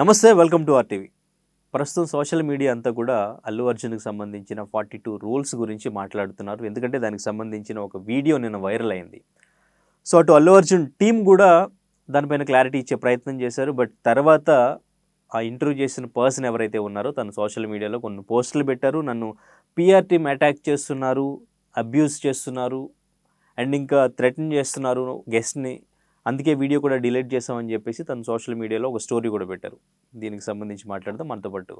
నమస్తే, welcome to RTV. ప్రస్తుతం social media అంతా కూడా అల్లు అర్జున్కి సంబంధించిన 42 రూల్స్ గురించి మాట్లాడుతున్నారు. ఎందుకంటే దానికి సంబంధించిన ఒక వీడియో నిన్న వైరల్ అయింది. సో అటు అల్లు అర్జున్ టీం కూడా దానిపైన క్లారిటీ ఇచ్చే ప్రయత్నం చేశారు. బట్ తర్వాత ఆ ఇంటర్వ్యూ చేసిన పర్సన్ ఎవరైతే ఉన్నారో తను సోషల్ మీడియాలో కొన్ని పోస్టులు పెట్టారు. నన్ను పిఆర్ టీం అటాక్ చేస్తున్నారు, అబ్యూస్ చేస్తున్నారు అండ్ ఇంకా థ్రెటన్ చేస్తున్నారు గెస్ట్ని, అందుకే వీడియో కూడా డిలీట్ చేసామని చెప్పేసి తను సోషల్ మీడియాలో ఒక స్టోరీ కూడా పెట్టారు. దీనికి సంబంధించి మాట్లాడదాం. మనతో పాటు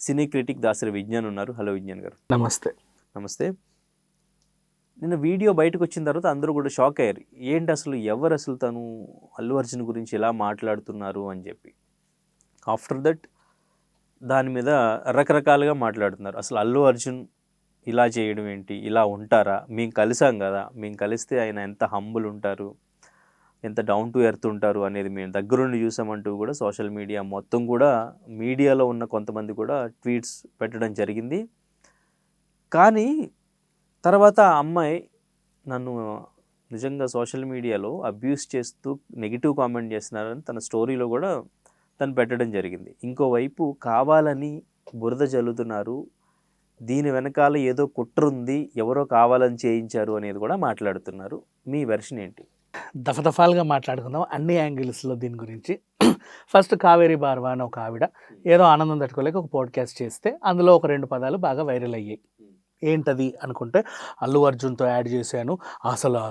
సినీ క్రిటిక్ దాసరి విజ్ఞాన్ ఉన్నారు. హలో విజ్ఞాన్ గారు. నమస్తే. నమస్తే. నిన్న వీడియో బయటకు వచ్చిన తర్వాత అందరూ కూడా షాక్ అయ్యారు. ఏంటి అసలు, ఎవరు అసలు తను అల్లు అర్జున్ గురించి ఎలా మాట్లాడుతున్నారు అని చెప్పి. ఆఫ్టర్ దట్ దాని మీద రకరకాలుగా మాట్లాడుతున్నారు. అసలు అల్లు అర్జున్ ఇలా చేయడం ఏంటి, ఇలా ఉంటారా, మేము కలిసాం కదా, మేము కలిస్తే ఆయన ఎంత హంబుల్ ఉంటారు, ఎంత డౌన్ టు ఎర్త్ ఉంటారు అనేది మేము దగ్గరుండి చూసామంటూ కూడా సోషల్ మీడియా మొత్తం కూడా మీడియాలో ఉన్న కొంతమంది కూడా ట్వీట్స్ పెట్టడం జరిగింది. కానీ తర్వాత ఆ అమ్మాయి నన్ను నిజంగా సోషల్ మీడియాలో అబ్యూస్ చేస్తూ నెగిటివ్ కామెంట్ చేస్తున్నారని తన స్టోరీలో కూడా తను పెట్టడం జరిగింది. ఇంకోవైపు కావాలని బురద జల్లుతున్నారు, దీని వెనకాల ఏదో కుట్ర ఉంది, ఎవరో కావాలని చేయించారు అనేది కూడా మాట్లాడుతున్నారు. మీ వెర్షన్ ఏంటి? దఫదఫాలుగా మాట్లాడుకుందాం అన్ని యాంగిల్స్లో దీని గురించి. ఫస్ట్ కావేరీ బార్వా అని ఒక ఆవిడ ఏదో ఆనందం తట్టుకోలేక ఒక పాడ్కాస్ట్ చేస్తే అందులో ఒక 2 పదాలు బాగా వైరల్ అయ్యాయి. ఏంటది అనుకుంటే, అల్లు అర్జున్తో యాడ్ చేశాను, అసలు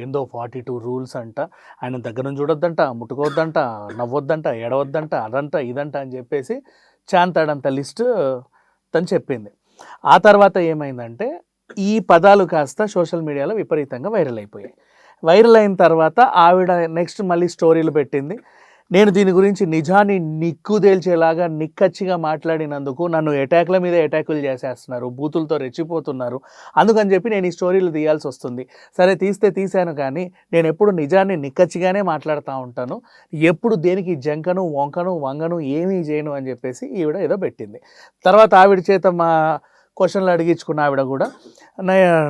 ఏందో 42 రూల్స్ అంట, ఆయన దగ్గర నుంచి చూడొద్దంట, ముట్టుకోవద్దంట, నవ్వొద్దంట, ఎడవద్దంట, అదంట ఇదంట అని చెప్పేసి చాంతాడంత లిస్ట్ తను చెప్పింది. ఆ తర్వాత ఏమైందంటే ఈ పదాలు కాస్త సోషల్ మీడియాలో విపరీతంగా వైరల్ అయిపోయాయి. వైరల్ అయిన తర్వాత ఆవిడ నెక్స్ట్ మళ్ళీ స్టోరీలు పెట్టింది. నేను దీని గురించి నిజాన్ని నిక్కుదేల్చేలాగా నిక్కచ్చిగా మాట్లాడినందుకు నన్ను అటాక్ల మీద అటాకులు చేసేస్తున్నారు, బూతులతో రెచ్చిపోతున్నారు, అందుకని చెప్పి నేను ఈ స్టోరీలు తీయాల్సి వస్తుంది. సరే తీశాను, కానీ నేను ఎప్పుడు నిజాన్ని నిక్కచ్చిగానే మాట్లాడుతూ ఉంటాను, ఎప్పుడు దేనికి జంకను వంగను ఏమీ చేయను అని చెప్పేసి ఈవిడ ఏదో పెట్టింది. తర్వాత ఆవిడ చేత మా క్వశ్చన్లు అడిగించుకున్న ఆవిడ కూడా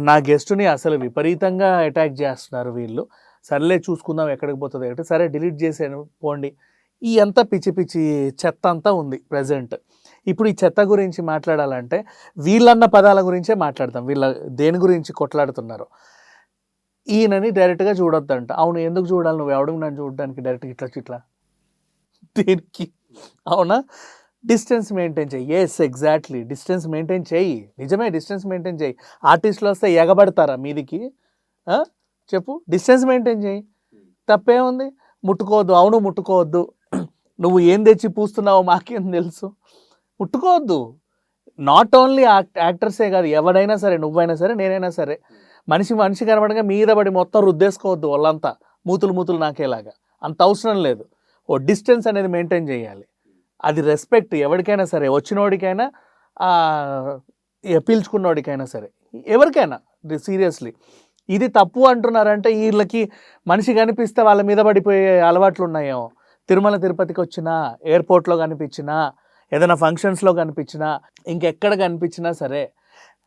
నా గెస్టుని అసలు విపరీతంగా అటాక్ చేస్తున్నారు వీళ్ళు, సర్లే చూసుకుందాం ఎక్కడికి పోతుంది అంటే సరే డిలీట్ చేశాను పోండి. ఈ అంతా పిచ్చి పిచ్చి చెత్త అంతా ఉంది ప్రజెంట్. ఇప్పుడు ఈ చెత్త గురించి మాట్లాడాలంటే వీళ్ళన్న పదాల గురించే మాట్లాడతాం. వీళ్ళ దేని గురించి కొట్లాడుతున్నారు. ఈయనని డైరెక్ట్గా చూడొద్దంట. అవును, ఎందుకు చూడాలి, నువ్వు ఎవడికి నన్ను చూడడానికి డైరెక్ట్గా ఇట్లా దేనికి? అవునా, డిస్టెన్స్ మెయింటైన్ చేయి. ఎస్, ఎగ్జాక్ట్లీ, డిస్టెన్స్ మెయింటైన్ చేయి. నిజమే, డిస్టెన్స్ మెయింటైన్ చేయి. ఆర్టిస్టులు వస్తే ఎగబడతారా మీదికి? చెప్పు, డిస్టెన్స్ మెయింటైన్ చేయి, తప్పేముంది? ముట్టుకోవద్దు, అవును ముట్టుకోవద్దు, నువ్వు ఏం తెచ్చి పూస్తున్నావో మాకేం తెలుసు, ముట్టుకోవద్దు. నాట్ ఓన్లీ యాక్టర్సే కాదు, ఎవడైనా సరే, నువ్వైనా సరే, నేనైనా సరే, మనిషి కనబడగా మీద పడి మొత్తం రుద్దేసుకోవద్దు వాళ్ళంతా మూతులు నాకేలాగా. అంత అవసరం లేదు. ఓ డిస్టెన్స్ అనేది మెయింటైన్ చేయాలి. అది రెస్పెక్ట్ ఎవరికైనా సరే, వచ్చినోడికైనా పీల్చుకున్నోడికైనా సరే, ఎవరికైనా. సీరియస్లీ ఇది తప్పు అంటున్నారంటే వీళ్ళకి మనిషి కనిపిస్తే వాళ్ళ మీద పడిపోయే అలవాట్లు ఉన్నాయేమో. తిరుమల తిరుపతికి వచ్చినా, ఎయిర్పోర్ట్లో కనిపించినా, ఏదైనా ఫంక్షన్స్లో కనిపించినా, ఇంకెక్కడ కనిపించినా సరే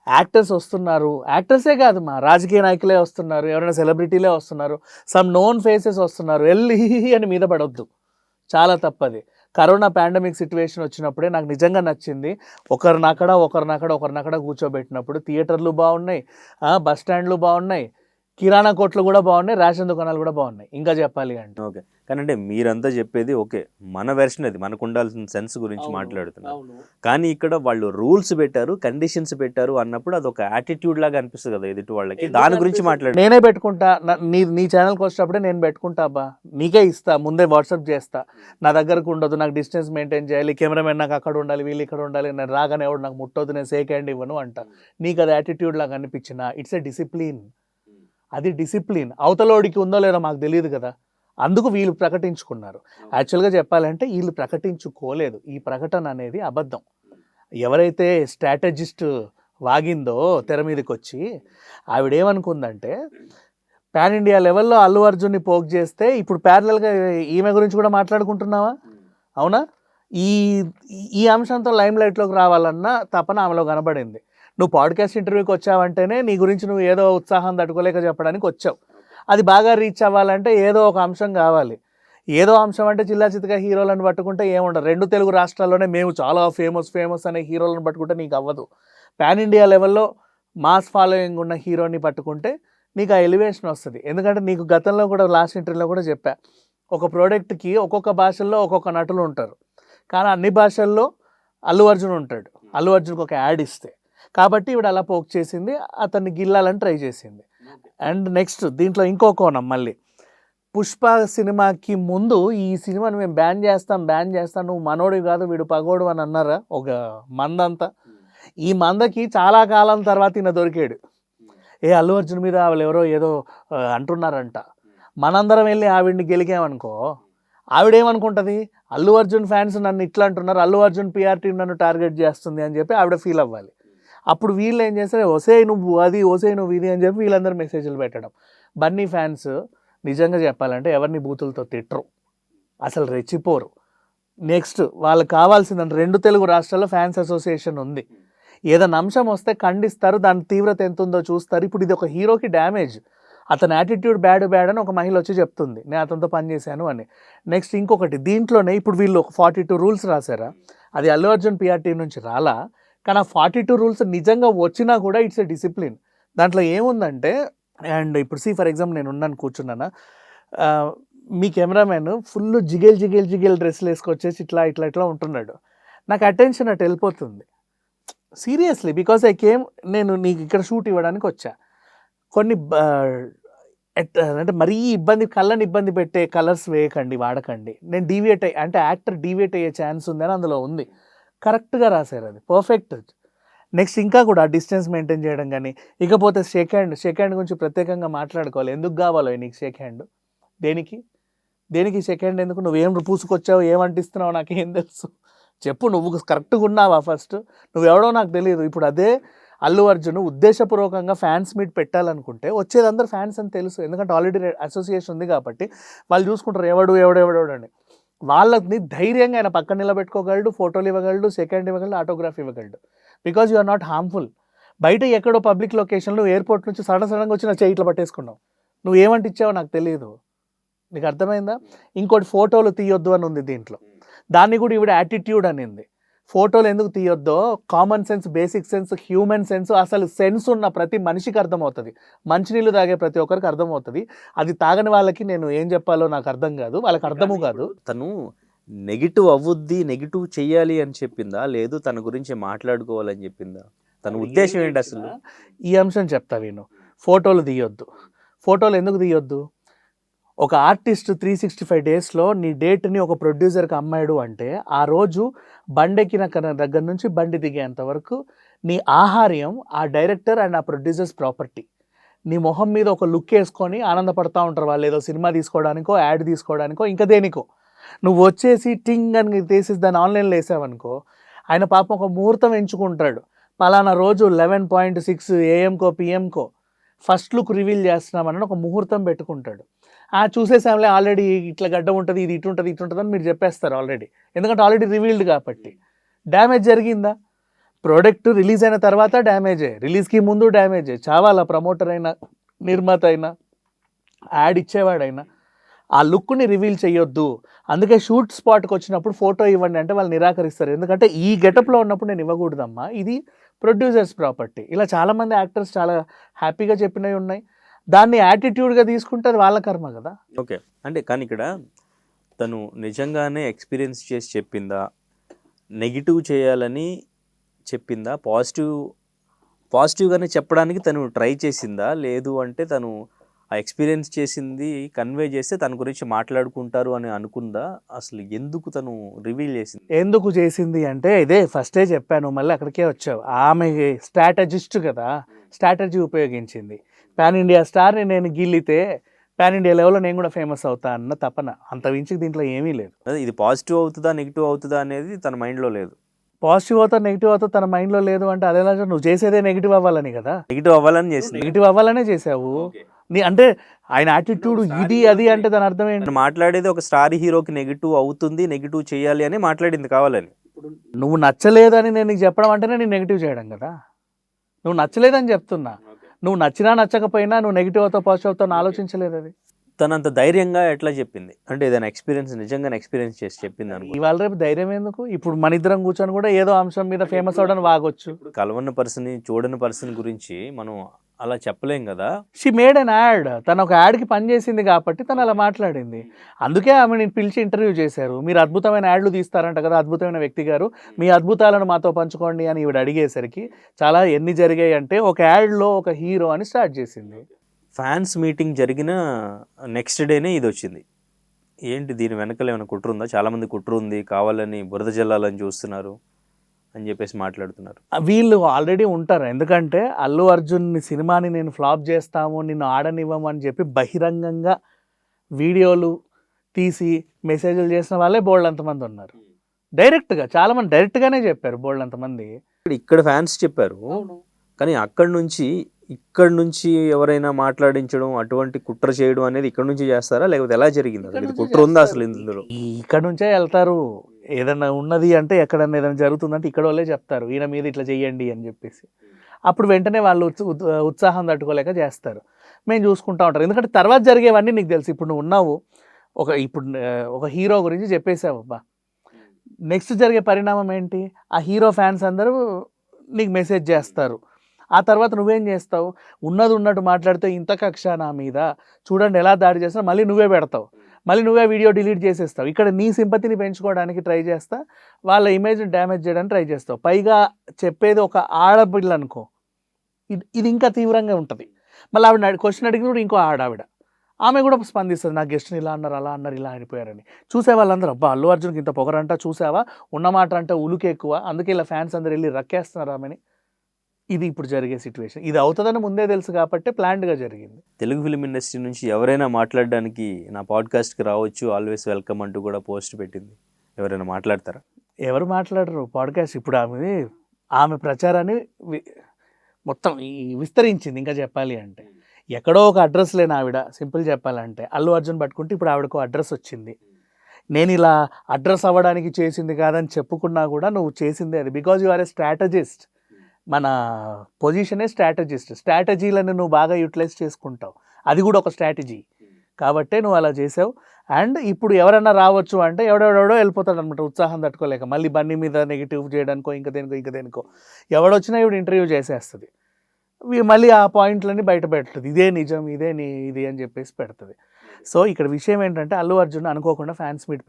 యాక్టర్స్ వస్తున్నారు. యాక్టర్సే కాదు, మా రాజకీయ నాయకులే వస్తున్నారు, ఎవరైనా సెలబ్రిటీలే వస్తున్నారు, సమ్ నోన్ ఫేసెస్ వస్తున్నారు, వెళ్ళి అని మీద పడొద్దు. చాలా తప్పది. కరోనా పాండమిక్ సిచ్యువేషన్ వచ్చినప్పుడే నాకు నిజంగా నచ్చింది. ఒకరినక్కడ కూర్చోబెట్టినప్పుడు థియేటర్లు బాగున్నాయి, బస్ స్టాండ్లు బాగున్నాయి, కిరాణా కొట్లు కూడా బాగున్నాయి, రేషన్ దుకాణాలు కూడా బాగున్నాయి. ఇంకా చెప్పాలి అంటే ఓకే, కానీ అంటే మీరంతా చెప్పేది ఓకే, మన వెర్షన్ అది, మనకు ఉండాల్సిన సెన్స్ గురించి మాట్లాడుతున్నారు. కానీ ఇక్కడ వాళ్ళు రూల్స్ పెట్టారు, కండిషన్స్ పెట్టారు అన్నప్పుడు అది ఒక యాటిట్యూడ్ లాగా అనిపిస్తుంది కదా ఎదుటి వాళ్ళకి. దాని గురించి మాట్లాడు. నేనే పెట్టుకుంటా, నీ ఛానల్కి వచ్చినప్పుడే నేను పెట్టుకుంటా అబ్బా, నీకే ఇస్తా, ముందే వాట్సాప్ చేస్తా. నా దగ్గరకు ఉండదు, నాకు డిస్టెన్స్ మెయింటైన్ చేయాలి, కెమెరామెన్ నాకు అక్కడ ఉండాలి, వీళ్ళు ఇక్కడ ఉండాలి, నేను రాగానే ఎవడు నాకు ముట్టొద్దు, నేను షేక్ హ్యాండ్ ఇవ్వను అంట. నీకు అది యాటిట్యూడ్ లాగా అనిపించినా ఇట్స్ ఎ డిసిప్లిన్. అది డిసిప్లిన్. అవతలోడికి ఉందో లేదో మాకు తెలియదు కదా, అందుకు వీళ్ళు ప్రకటించుకున్నారు. యాక్చువల్గా చెప్పాలంటే వీళ్ళు ప్రకటించుకోలేదు. ఈ ప్రకటన అనేది అబద్ధం. ఎవరైతే స్ట్రాటజిస్ట్ వాగిందో తెర మీదకి వచ్చి, ఆవిడేమనుకుందంటే పాన్ ఇండియా లెవెల్లో అల్లు అర్జున్ని పోక్ చేస్తే ఇప్పుడు ప్యారలల్గా ఈమె గురించి కూడా మాట్లాడుకుంటున్నావా? అవునా? ఈ అంశంతో లైమ్ లైట్లోకి రావాలన్న తపన ఆమెలో కనబడింది. నువ్వు పాడ్కాస్ట్ ఇంటర్వ్యూకి వచ్చావంటేనే నీ గురించి నువ్వు ఏదో ఉత్సాహం తట్టుకోలేక చెప్పడానికి వచ్చావు. అది బాగా రీచ్ అవ్వాలంటే ఏదో ఒక అంశం కావాలి. ఏదో అంశం అంటే చిల్లా చితగా హీరోలను పట్టుకుంటే ఏముండదు. 2 తెలుగు రాష్ట్రాల్లోనే మేము చాలా ఫేమస్ అనే హీరోలను పట్టుకుంటే నీకు అవ్వదు. పాన్ ఇండియా లెవెల్లో మాస్ ఫాలోయింగ్ ఉన్న హీరోని పట్టుకుంటే నీకు ఆ ఎలివేషన్ వస్తుంది. ఎందుకంటే నీకు గతంలో కూడా లాస్ట్ ఇంటర్వ్యూలో కూడా చెప్పా, ఒక ప్రోడక్ట్కి ఒక్కొక్క భాషల్లో ఒక్కొక్క నటులు ఉంటారు, కానీ అన్ని భాషల్లో అల్లు అర్జున్ ఉంటాడు. అల్లు అర్జున్కి ఒక యాడ్ ఇస్తే, కాబట్టి ఇవిడ అలా పోక్ చేసింది, అతన్ని గిల్లాలని ట్రై చేసింది. అండ్ నెక్స్ట్ దీంట్లో ఇంకో కోణం, మళ్ళీ పుష్ప సినిమాకి ముందు ఈ సినిమాని మేము బ్యాన్ చేస్తాం, నువ్వు మనోడివి కాదు వీడు పగోడు అని అన్నారా ఒక మందంతా. ఈ మందకి చాలా కాలం తర్వాత ఈయన దొరికాడు. అల్లు అర్జున్ మీద వాళ్ళు ఎవరో ఏదో అంటున్నారంట, మనందరం వెళ్ళి ఆవిడ్ని గెలికామనుకో, ఆవిడేమనుకుంటుంది, అల్లు అర్జున్ ఫ్యాన్స్ నన్ను ఇట్లా అంటున్నారు, అల్లు అర్జున్ పిఆర్ టీం నన్ను టార్గెట్ చేస్తుంది అని చెప్పి ఆవిడ ఫీల్ అవ్వాలి. అప్పుడు వీళ్ళు ఏం చేస్తారు, ఒసే నువ్వు అది, ఒసే నువ్వు ఇది అని చెప్పి వీళ్ళందరూ మెసేజ్లు పెట్టడం. బన్నీ ఫ్యాన్స్ నిజంగా చెప్పాలంటే ఎవరిని బూతులతో తిట్టరు, అసలు రెచ్చిపోరు. నెక్స్ట్ వాళ్ళకి కావాల్సిందంటే 2 తెలుగు రాష్ట్రాల్లో ఫ్యాన్స్ అసోసియేషన్ ఉంది. ఏదైనా అంశం వస్తే ఖండిస్తారు, దాని తీవ్రత ఎంత ఉందో చూస్తారు. ఇప్పుడు ఇది ఒక హీరోకి డ్యామేజ్, అతని యాటిట్యూడ్ బ్యాడ్ అని ఒక మహిళ వచ్చి చెప్తుంది, నేను అతనితో పనిచేశాను అని. నెక్స్ట్ ఇంకొకటి, దీంట్లోనే ఇప్పుడు వీళ్ళు ఒక 42 రూల్స్ రాశారా, అది అల్లు అర్జున్ పిఆర్ టీం నుంచి రాలా, కానీ ఆ 42 రూల్స్ నిజంగా వచ్చినా కూడా ఇట్స్ ఎ డిసిప్లిన్. దాంట్లో ఏముందంటే, అండ్ ఇప్పుడు ఫర్ ఎగ్జాంపుల్ నేను ఉన్నాను కూర్చున్నానా, మీ కెమెరామెన్ ఫుల్ జిగేల్ డ్రెస్సులు వేసుకొచ్చేసి ఇట్లా ఉంటున్నాడు, నాకు అటెన్షన్ అటు వెళ్ళిపోతుంది సీరియస్లీ. బికాస్ నేను నీకు ఇక్కడ షూట్ ఇవ్వడానికి వచ్చా, కొన్ని అంటే మరీ కళ్ళని ఇబ్బంది పెట్టే కలర్స్ వేయకండి, వాడకండి. నేను యాక్టర్ డీవియేట్ అయ్యే ఛాన్స్ ఉందని అందులో ఉంది, కరెక్ట్గా రాశారు, అది పర్ఫెక్ట్. నెక్స్ట్ ఇంకా కూడా డిస్టెన్స్ మెయింటైన్ చేయడం కానీ, ఇకపోతే షేక్ హ్యాండ్ గురించి ప్రత్యేకంగా మాట్లాడుకోవాలి. ఎందుకు కావాలో నీకు షేక్ హ్యాండ్, దేనికి షేక్ హ్యాండ్ ఎందుకు, నువ్వేం పూసుకొచ్చావు, ఏమంటిస్తున్నావు నాకేం తెలుసు, చెప్పు, నువ్వు కరెక్ట్గా ఉన్నావా ఫస్ట్, నువ్వెవడో నాకు తెలియదు. ఇప్పుడు అదే అల్లు అర్జున్ ఉద్దేశపూర్వకంగా ఫ్యాన్స్ మీట్ పెట్టాలనుకుంటే వచ్చేదందరూ ఫ్యాన్స్ అని తెలుసు, ఎందుకంటే ఆల్రెడీ అసోసియేషన్ ఉంది కాబట్టి వాళ్ళు చూసుకుంటారు ఎవడని. వాళ్ళని ధైర్యంగా ఆయన పక్కన నిలబెట్టుకోగలడు, ఫోటోలు ఇవ్వగలడు, సెకండ్ ఇవ్వగలడు, ఆటోగ్రాఫ్ ఇవ్వగలడు. Because you are not harmful. బయట ఎక్కడో పబ్లిక్ లొకేషన్లో ఎయిర్పోర్ట్ నుంచి సడన్గా వచ్చి నా చేయి ఇట్లా పట్టేసుకున్నావు, నువ్వు ఏమంటే ఇచ్చావో నాకు తెలియదు, నీకు అర్థమైందా? ఇంకోటి ఫోటోలు తీయొద్దు అని ఉంది దీంట్లో, దాన్ని కూడా ఈవిడ యాటిట్యూడ్ అనింది. ఫోటోలు ఎందుకు తీయొద్దో common sense, basic sense, human sense, అసలు సెన్స్ ఉన్న ప్రతి మనిషికి అర్థమవుతుంది. మంచినీళ్ళు తాగే ప్రతి ఒక్కరికి అర్థమవుతుంది, అది తాగని వాళ్ళకి నేను ఏం చెప్పాలో నాకు అర్థం కాదు, వాళ్ళకి అర్థము కాదు. తను నెగిటివ్ అవ్వుద్ది, నెగిటివ్ చెయ్యాలి అని చెప్పిందా, లేదు తన గురించి మాట్లాడుకోవాలని చెప్పిందా, తన ఉద్దేశం ఏంటి అసలు? ఈ అంశం చెప్తా విను. ఫోటోలు తీయొద్దు, ఫోటోలు ఎందుకు తీయొద్దు? ఒక ఆర్టిస్ట్ 365 డేస్లో నీ డేట్ని ఒక ప్రొడ్యూసర్కి అమ్మాడు అంటే, ఆ రోజు బండెక్కిన దగ్గర నుంచి బండి దిగేంత వరకు నీ ఆహార్యం ఆ డైరెక్టర్ అండ్ ఆ ప్రొడ్యూసర్స్ ప్రాపర్టీ. నీ మొహం మీద ఒక లుక్ వేసుకొని ఆనందపడతా ఉంటారు వాళ్ళు, ఏదో సినిమా తీసుకోవడానికో, యాడ్ తీసుకోవడానికో, ఇంకా దేనికో. నువ్వు వచ్చేసి టింగ్ అని తీసేసి దాన్ని ఆన్లైన్లో వేసావనుకో, ఆయన పాపం ఒక ముహూర్తం ఎంచుకుంటాడు, పలానా రోజు 11:06 AM-కో PM-కో ఫస్ట్ లుక్ రివీల్ చేస్తున్నామని ఒక ముహూర్తం పెట్టుకుంటాడు. చూసేసాంలే, ఆల్రెడీ ఇట్లా గడ్డ ఉంటుంది, ఇది ఇటు ఉంటుంది అని మీరు చెప్పేస్తారు ఆల్రెడీ, ఎందుకంటే ఆల్రెడీ రివీల్డ్ కాబట్టి. డ్యామేజ్ జరిగిందా? ప్రోడక్ట్ రిలీజ్ అయిన తర్వాత డ్యామేజే, రిలీజ్కి ముందు డ్యామేజే. చావాలా ప్రమోటర్ అయినా, నిర్మాత అయినా, యాడ్ ఇచ్చేవాడైనా ఆ లుక్ని రివీల్ చేయొద్దు. అందుకే షూట్ స్పాట్కి వచ్చినప్పుడు ఫోటో ఇవ్వండి అంటే వాళ్ళు నిరాకరిస్తారు, ఎందుకంటే ఈ గెటప్లో ఉన్నప్పుడు నేను ఇవ్వకూడదమ్మా, ఇది ప్రొడ్యూసర్స్ ప్రాపర్టీ. ఇలా చాలామంది యాక్టర్స్ చాలా హ్యాపీగా చెప్పినవి ఉన్నాయి, దాన్ని యాటిట్యూడ్గా తీసుకుంటే అది వాళ్ళ కర్మ కదా. ఓకే, అంటే కానీ ఇక్కడ తను నిజంగానే ఎక్స్పీరియన్స్ చేసి చెప్పిందా, నెగిటివ్ చేయాలని చెప్పిందా, పాజిటివ్గానే చెప్పడానికి తను ట్రై చేసిందా, లేదు అంటే తను ఆ ఎక్స్పీరియన్స్ చేసింది కన్వే చేస్తే తన గురించి మాట్లాడుకుంటారు అని అనుకుందా, అసలు ఎందుకు తను రివీల్ చేసింది? ఎందుకు చేసింది అంటే ఇదే ఫస్టే చెప్పాను, మళ్ళీ అక్కడికే వచ్చావు. ఆమె స్ట్రాటజిస్ట్ కదా, స్ట్రాటజీ ఉపయోగించింది. పాన్ ఇండియా స్టార్ని నేను గిల్లితే పాన్ ఇండియా లెవెల్లో నేను కూడా ఫేమస్ అవుతా అన్న తపన, అంత మించి దీంట్లో ఏమీ లేదు. ఇది పాజిటివ్ అవుతుందా నెగిటివ్ అవుతుందా అనేది తన మైండ్లో లేదు. పాజిటివ్ అవుతా నెగిటివ్ అవుతా తన మైండ్లో లేదు అంటే అదేలా, నువ్వు చేసేదే నెగిటివ్ అవ్వాలని కదా. నెగిటివ్ అవ్వాలని చేసింది, నెగిటివ్ అవ్వాలనే చేసావు నీ, అంటే ఆయన యాటిట్యూడ్ ఇది అది అంటే దాని అర్థం ఏంటి? మాట్లాడేది ఒక స్టార్ హీరోకి నెగిటివ్ అవుతుంది, నెగిటివ్ చేయాలి అని మాట్లాడింది కావాలని. నువ్వు నచ్చలేదని నేను నీకు చెప్పడం అంటేనే నేను నెగిటివ్ చేయడం కదా. నువ్వు నచ్చలేదని చెప్తున్నా, నువ్వు నచ్చినా నచ్చకపోయినా నువ్వు నెగిటివ్ అవుతావు పాజిటివ్ అవుతావు ఆలోచించలేదు. అది తనంత ధైర్యంగా ఎట్లా చెప్పింది? అంటే ఏదైనా ఎక్స్పీరియన్స్ నిజంగానే ఎక్స్పీరియన్స్ చేసి చెప్పింది అనుకో. ఇవాళ రేపు ధైర్యం ఎందుకు? ఇప్పుడు మన ఇద్దరం కూర్చొని కూడా ఏదో అంశం మీద ఫేమస్ అవడానికి వాగొచ్చు. కలవన్న పర్సన్ చూడని పర్సన్ గురించి మనం అలా చెప్పలేం కదా. She made an add. తను ఒక యాడ్కి పనిచేసింది కాబట్టి తను అలా మాట్లాడింది. అందుకే ఆమె నేను పిలిచి ఇంటర్వ్యూ చేశారు. మీరు అద్భుతమైన యాడ్లు తీస్తారంట కదా అద్భుతమైన వ్యక్తి గారు, మీ అద్భుతాలను మాతో పంచుకోండి అని ఈవిడ అడిగేసరికి చాలా ఎన్ని జరిగాయి అంటే ఒక యాడ్లో ఒక హీరో అని స్టార్ట్ చేసింది. ఫ్యాన్స్ మీటింగ్ జరిగిన నెక్స్ట్ డేనే ఇది వచ్చింది. ఏంటి దీని వెనకాల ఏమైనా కుట్ర ఉందా? చాలామంది కుట్ర ఉంది, కావాలని బురద జల్లాలని చూస్తున్నారు అని చెప్పేసి మాట్లాడుతున్నారు. వీళ్ళు ఆల్రెడీ ఉంటారు. ఎందుకంటే అల్లు అర్జున్ సినిమాని నేను ఫ్లాప్ చేస్తాము, నిన్ను ఆడనివ్వము అని చెప్పి బహిరంగంగా వీడియోలు తీసి మెసేజ్లు చేసిన వాళ్ళే బోల్డ్ అంతమంది ఉన్నారు. డైరెక్ట్గా చాలామంది డైరెక్ట్గానే చెప్పారు బోల్డ్ అంతమంది. ఇక్కడ ఫ్యాన్స్ చెప్పారు, కానీ ఇక్కడ నుంచి ఎవరైనా మాట్లాడించడం, అటువంటి కుట్ర చేయడం అనేది ఇక్కడ నుంచి చేస్తారా, లేకపోతే ఎలా జరిగింది? అసలు ఇది కుట్ర ఉందా అసలు ఇందులో? ఇక్కడ నుంచే వెళ్తారు. ఏదన్నా ఉన్నది అంటే ఎక్కడన్నా ఏదైనా జరుగుతుందంటే ఇక్కడ వాళ్ళే చెప్తారు, ఈయన మీద ఇట్లా చెయ్యండి అని చెప్పేసి. అప్పుడు వెంటనే వాళ్ళు ఉత్సాహం తట్టుకోలేక చేస్తారు. మేము చూసుకుంటా ఉంటారు. ఎందుకంటే తర్వాత జరిగేవన్నీ నీకు తెలుసు. ఇప్పుడు నువ్వు ఉన్నావు, ఒక హీరో గురించి చెప్పేసావు అబ్బా, నెక్స్ట్ జరిగే పరిణామం ఏంటి? ఆ హీరో ఫ్యాన్స్ అందరూ నీకు మెసేజ్ చేస్తారు. ఆ తర్వాత నువ్వేం చేస్తావు? ఉన్నది ఉన్నట్టు మాట్లాడితే ఇంత కక్ష నా మీద, చూడండి ఎలా దాడి చేస్తావు, మళ్ళీ నువ్వే పెడతావు, మళ్ళీ నువ్వే వీడియో డిలీట్ చేసేస్తావు. ఇక్కడ నీ సింపతిని పెంచుకోవడానికి ట్రై చేస్తా, వాళ్ళ ఇమేజ్ని డ్యామేజ్ చేయడానికి ట్రై చేస్తావు. పైగా చెప్పేది ఒక ఆడపిల్ల అనుకో, ఇది ఇంకా తీవ్రంగా ఉంటుంది. మళ్ళీ ఆవిడ క్వశ్చన్ అడిగినప్పుడు ఇంకో ఆవిడ, ఆమె కూడా స్పందిస్తుంది, నా గెస్ట్ని ఇలా అన్నారు, అలా అన్నారు, ఇలా అయిపోయారని. చూసే వాళ్ళందరూ అబ్బా అల్లు అర్జున్కి ఇంత పొగరంట, చూసావా ఉన్నమాట అంటే ఉలుకు ఎక్కువ, అందుకే ఇలా ఫ్యాన్స్ అందరూ వెళ్ళి రక్కేస్తున్నారు ఆమెని. ఇది ఇప్పుడు జరిగే సిచ్యువేషన్. ఇది అవుతుందని ముందే తెలుసు కాబట్టి ప్లాన్డ్గా జరిగింది. తెలుగు ఫిలిం ఇండస్ట్రీ నుంచి ఎవరైనా మాట్లాడడానికి నా పాడ్కాస్ట్కి రావచ్చు, ఆల్వేస్ వెల్కమ్ అంటూ కూడా పోస్ట్ పెట్టింది. ఎవరైనా మాట్లాడతారా? ఎవరు మాట్లాడరు పాడ్కాస్ట్. ఇప్పుడు ఆమె ప్రచారాన్ని మొత్తం విస్తరించింది. ఇంకా చెప్పాలి అంటే ఎక్కడో ఒక అడ్రస్ లేని ఆవిడ, సింపుల్ చెప్పాలంటే అల్లు అర్జున్ పట్టుకుంటే ఇప్పుడు ఆవిడకు అడ్రస్ వచ్చింది. నేను ఇలా అడ్రస్ అవ్వడానికి చేసింది కాదని చెప్పుకున్నా కూడా నువ్వు చేసిందే అది. Because you are a strategist. మన పొజిషనే స్ట్రాటజిస్ట్. స్ట్రాటజీలను నువ్వు బాగా యూటిలైజ్ చేసుకుంటావు, అది కూడా ఒక స్ట్రాటజీ కాబట్టే నువ్వు అలా చేసావు. అండ్ ఇప్పుడు ఎవరన్నా రావచ్చు అంటే ఎవడెవడో వెళ్ళిపోతాడు అనమాట, ఉత్సాహం తట్టుకోలేక. మళ్ళీ బన్నీ మీద నెగిటివ్ చేయడానికో ఇంకా దేనికో ఎవడొచ్చినా ఇప్పుడు ఇంటర్వ్యూ చేసేస్తుంది. మళ్ళీ ఆ పాయింట్లన్నీ బయట పెడుతుంది, ఇదే నిజం, ఇది అని చెప్పేసి పెడుతుంది. సో ఇక్కడ విషయం ఏంటంటే అల్లు అర్జున్ అనుకోకుండా ఫ్యాన్స్ మీట్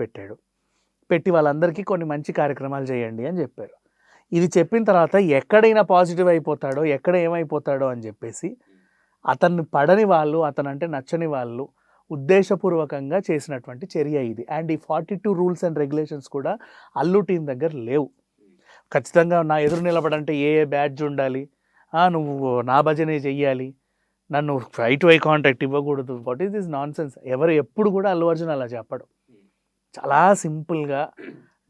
పెట్టి వాళ్ళందరికీ కొన్ని మంచి కార్యక్రమాలు చేయండి అని చెప్పారు. ఇది చెప్పిన తర్వాత ఎక్కడైనా పాజిటివ్ అయిపోతాడో, ఎక్కడ ఏమైపోతాడో అని చెప్పేసి అతన్ని పడని వాళ్ళు, అతనంటే నచ్చని వాళ్ళు ఉద్దేశపూర్వకంగా చేసినటువంటి చర్య ఇది. అండ్ ఈ 42 రూల్స్ అండ్ రెగ్యులేషన్స్ కూడా అల్లు టీం దగ్గర లేవు. ఖచ్చితంగా నా ఎదురు నిలబడంటే ఏ బ్యాడ్జ్ ఉండాలి, నువ్వు నా భజనే చెయ్యాలి, నన్ను ఐ టు ఐ కాంటాక్ట్ ఇవ్వకూడదు. What is this non sense? ఎప్పుడు కూడా అల్లు అర్జున్ అలా చెప్పడు. చాలా సింపుల్గా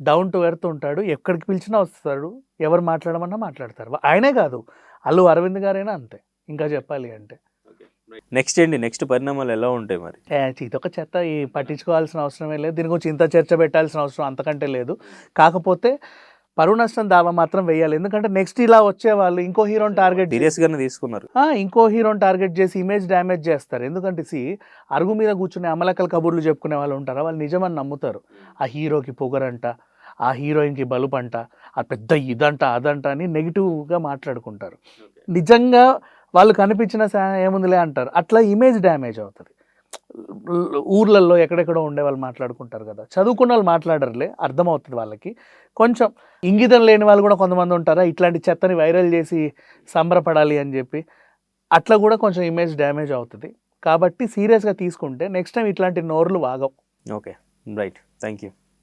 డౌన్ టు ఎర్త్ ఉంటాడు. ఎక్కడికి పిలిచినా వస్తాడు, ఎవరు మాట్లాడమన్నా మాట్లాడతారు. ఆయనే కాదు, అల్లు అరవింద్ గారైనా అంతే. ఇంకా చెప్పాలి అంటే నెక్స్ట్ పరిణామాలు ఎలా ఉంటాయి మరి? ఇదొక చెత్త, పట్టించుకోవాల్సిన అవసరమే లేదు. దీని గురించి ఇంత చర్చ పెట్టాల్సిన అవసరం అంతకంటే లేదు. కాకపోతే పరువు నష్టం దావా మాత్రం వేయాలి. ఎందుకంటే నెక్స్ట్ ఇలా వచ్చే వాళ్ళు ఇంకో హీరోని టార్గెట్ సీరియస్గానే తీసుకున్నారు. ఇంకో హీరోని టార్గెట్ చేసి ఇమేజ్ డ్యామేజ్ చేస్తారు. ఎందుకంటే అరుగు మీద కూర్చునే అమలకల కబుర్లు చెప్పుకునే వాళ్ళు ఉంటారా, వాళ్ళు నిజమని నమ్ముతారు. ఆ హీరోకి పొగరంట, ఆ హీరోయిన్కి బలుపంట, ఆ పెద్ద ఇదంట అదంట అని నెగిటివ్గా మాట్లాడుకుంటారు. నిజంగా వాళ్ళు కనిపించిన ఏముందిలే అంటారు. అట్లా ఇమేజ్ డ్యామేజ్ అవుతుంది. ఊర్లలో ఎక్కడెక్కడో ఉండే వాళ్ళు మాట్లాడుకుంటారు కదా, చదువుకున్న వాళ్ళు మాట్లాడరులే, అర్థమవుతుంది వాళ్ళకి. కొంచెం ఇంగితం లేని వాళ్ళు కూడా కొంతమంది ఉంటారా, ఇట్లాంటి చెత్తని వైరల్ చేసి సంబరపడాలి అని చెప్పి, అట్లా కూడా కొంచెం ఇమేజ్ డ్యామేజ్ అవుతుంది. కాబట్టి సీరియస్గా తీసుకుంటే నెక్స్ట్ టైం ఇట్లాంటి నోర్లు వాగవు. Okay, right, thank you.